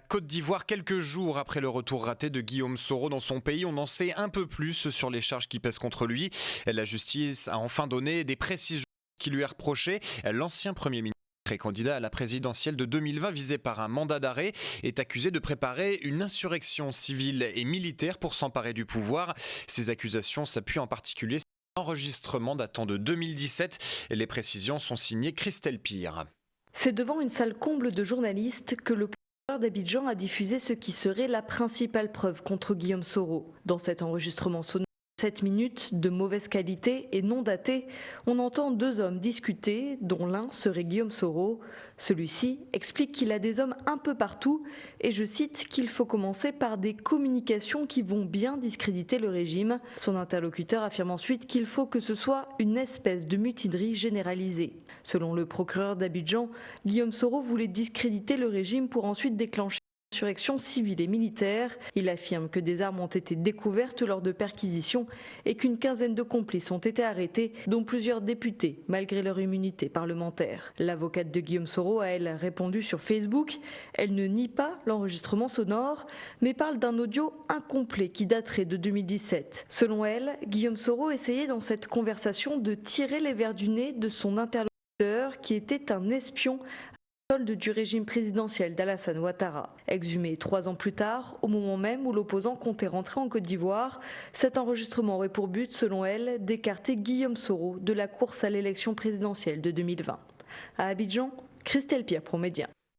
Côte d'Ivoire, quelques jours après le retour raté de Guillaume Soro dans son pays, on en sait un peu plus sur les charges qui pèsent contre lui. La justice a enfin donné des précisions qui lui est reproché. L'ancien Premier ministre et candidat à la présidentielle de 2020 visé par un mandat d'arrêt est accusé de préparer une insurrection civile et militaire pour s'emparer du pouvoir. Ces accusations s'appuient en particulier sur un enregistrement datant de 2017. Les précisions sont signées Christelle Pire. C'est devant une salle comble de journalistes que le procureur d'Abidjan a diffusé ce qui serait la principale preuve contre Guillaume Soro. Dans cet enregistrement sonore, 7 minutes de mauvaise qualité et non daté, on entend deux hommes discuter, dont l'un serait Guillaume Soro. Celui-ci explique qu'il a des hommes un peu partout et je cite qu'il faut commencer par des communications qui vont bien discréditer le régime. Son interlocuteur affirme ensuite qu'il faut que ce soit une espèce de mutinerie généralisée. Selon le procureur d'Abidjan, Guillaume Soro voulait discréditer le régime pour ensuite déclencher insurrection civile et militaire. Il affirme que des armes ont été découvertes lors de perquisitions et qu'une quinzaine de complices ont été arrêtés, dont plusieurs députés, malgré leur immunité parlementaire. L'avocate de Guillaume Soro a, elle, répondu sur Facebook. Elle ne nie pas l'enregistrement sonore, mais parle d'un audio incomplet qui daterait de 2017. Selon elle, Guillaume Soro essayait dans cette conversation de tirer les vers du nez de son interlocuteur qui était un espion du régime présidentiel d'Alassane Ouattara. Exhumé 3 ans plus tard, au moment même où l'opposant comptait rentrer en Côte d'Ivoire, cet enregistrement aurait pour but, selon elle, d'écarter Guillaume Soro de la course à l'élection présidentielle de 2020. À Abidjan, Christelle Pire pour Média.